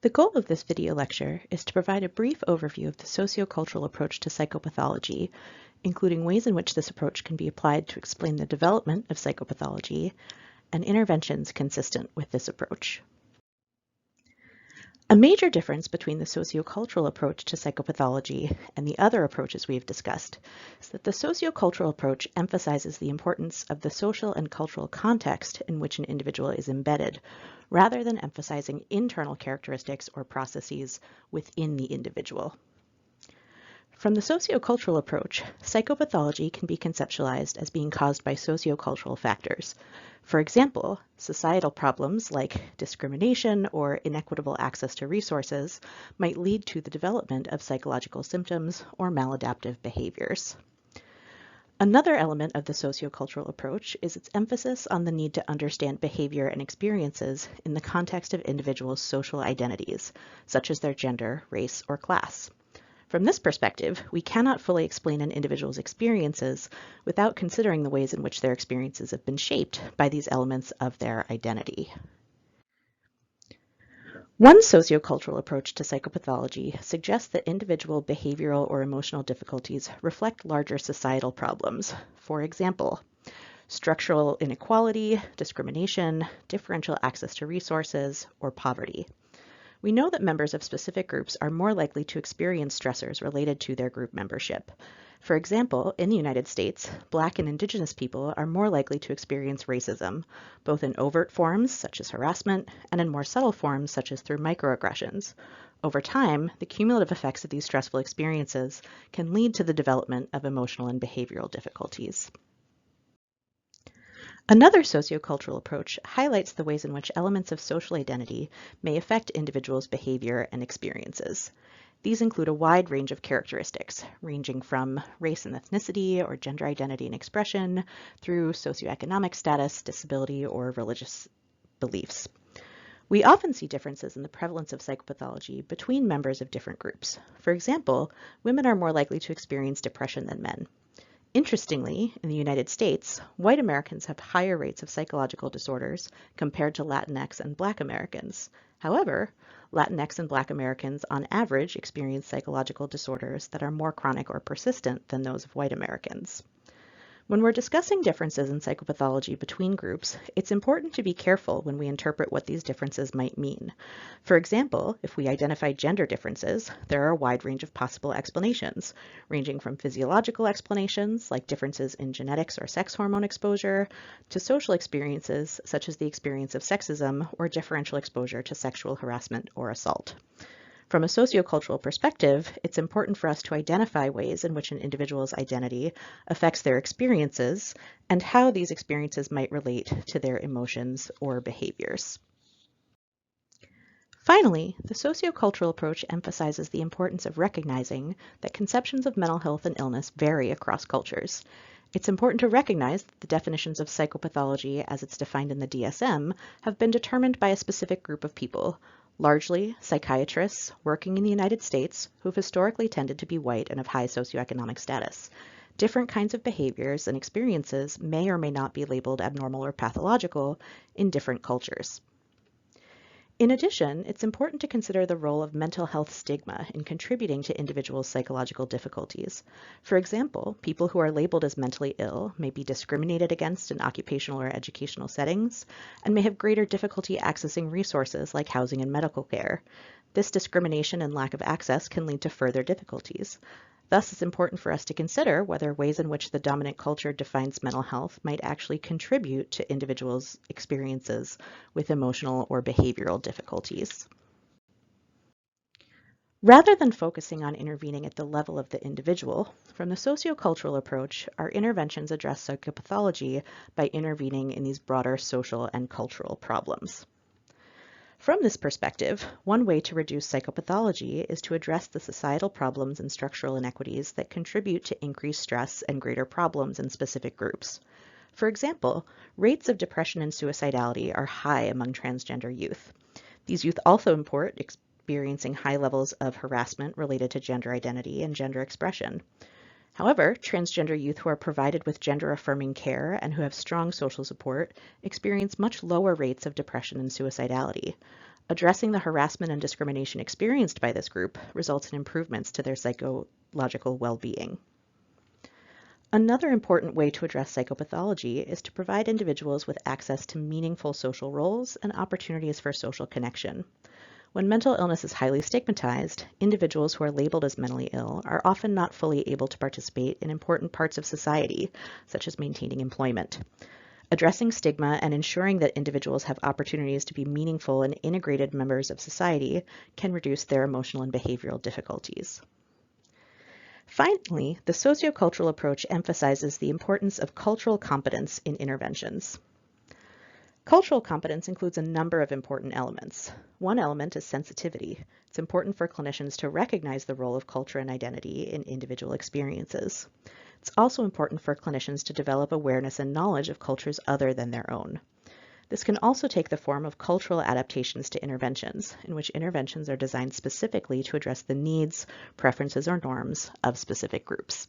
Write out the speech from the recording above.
The goal of this video lecture is to provide a brief overview of the sociocultural approach to psychopathology, including ways in which this approach can be applied to explain the development of psychopathology and interventions consistent with this approach. A major difference between the sociocultural approach to psychopathology and the other approaches we've discussed is that the sociocultural approach emphasizes the importance of the social and cultural context in which an individual is embedded, rather than emphasizing internal characteristics or processes within the individual. From the sociocultural approach, psychopathology can be conceptualized as being caused by sociocultural factors. For example, societal problems like discrimination or inequitable access to resources might lead to the development of psychological symptoms or maladaptive behaviors. Another element of the sociocultural approach is its emphasis on the need to understand behavior and experiences in the context of individuals' social identities, such as their gender, race, or class. From this perspective, we cannot fully explain an individual's experiences without considering the ways in which their experiences have been shaped by these elements of their identity. One sociocultural approach to psychopathology suggests that individual behavioral or emotional difficulties reflect larger societal problems. For example, structural inequality, discrimination, differential access to resources, or poverty. We know that members of specific groups are more likely to experience stressors related to their group membership. For example, in the United States, Black and Indigenous people are more likely to experience racism, both in overt forms, such as harassment, and in more subtle forms, such as through microaggressions. Over time, the cumulative effects of these stressful experiences can lead to the development of emotional and behavioral difficulties. Another sociocultural approach highlights the ways in which elements of social identity may affect individuals' behavior and experiences. These include a wide range of characteristics, ranging from race and ethnicity or gender identity and expression, through socioeconomic status, disability, or religious beliefs. We often see differences in the prevalence of psychopathology between members of different groups. For example, women are more likely to experience depression than men. Interestingly, in the United States, white Americans have higher rates of psychological disorders compared to Latinx and Black Americans. However, Latinx and Black Americans on average experience psychological disorders that are more chronic or persistent than those of white Americans. When we're discussing differences in psychopathology between groups, it's important to be careful when we interpret what these differences might mean. For example, if we identify gender differences, there are a wide range of possible explanations, ranging from physiological explanations, like differences in genetics or sex hormone exposure, to social experiences, such as the experience of sexism or differential exposure to sexual harassment or assault. From a sociocultural perspective, it's important for us to identify ways in which an individual's identity affects their experiences and how these experiences might relate to their emotions or behaviors. Finally, the sociocultural approach emphasizes the importance of recognizing that conceptions of mental health and illness vary across cultures. It's important to recognize that the definitions of psychopathology as it's defined in the DSM have been determined by a specific group of people, largely psychiatrists working in the United States who've historically tended to be white and of high socioeconomic status. Different kinds of behaviors and experiences may or may not be labeled abnormal or pathological in different cultures. In addition, it's important to consider the role of mental health stigma in contributing to individuals' psychological difficulties. For example, people who are labeled as mentally ill may be discriminated against in occupational or educational settings and may have greater difficulty accessing resources like housing and medical care. This discrimination and lack of access can lead to further difficulties. Thus, it's important for us to consider whether ways in which the dominant culture defines mental health might actually contribute to individuals' experiences with emotional or behavioral difficulties. Rather than focusing on intervening at the level of the individual, from the sociocultural approach, our interventions address psychopathology by intervening in these broader social and cultural problems. From this perspective, one way to reduce psychopathology is to address the societal problems and structural inequities that contribute to increased stress and greater problems in specific groups. For example, rates of depression and suicidality are high among transgender youth. These youth also report experiencing high levels of harassment related to gender identity and gender expression. However, transgender youth who are provided with gender-affirming care and who have strong social support experience much lower rates of depression and suicidality. Addressing the harassment and discrimination experienced by this group results in improvements to their psychological well-being. Another important way to address psychopathology is to provide individuals with access to meaningful social roles and opportunities for social connection. When mental illness is highly stigmatized, individuals who are labeled as mentally ill are often not fully able to participate in important parts of society, such as maintaining employment. Addressing stigma and ensuring that individuals have opportunities to be meaningful and integrated members of society can reduce their emotional and behavioral difficulties. Finally, the sociocultural approach emphasizes the importance of cultural competence in interventions. Cultural competence includes a number of important elements. One element is sensitivity. It's important for clinicians to recognize the role of culture and identity in individual experiences. It's also important for clinicians to develop awareness and knowledge of cultures other than their own. This can also take the form of cultural adaptations to interventions, in which interventions are designed specifically to address the needs, preferences, or norms of specific groups.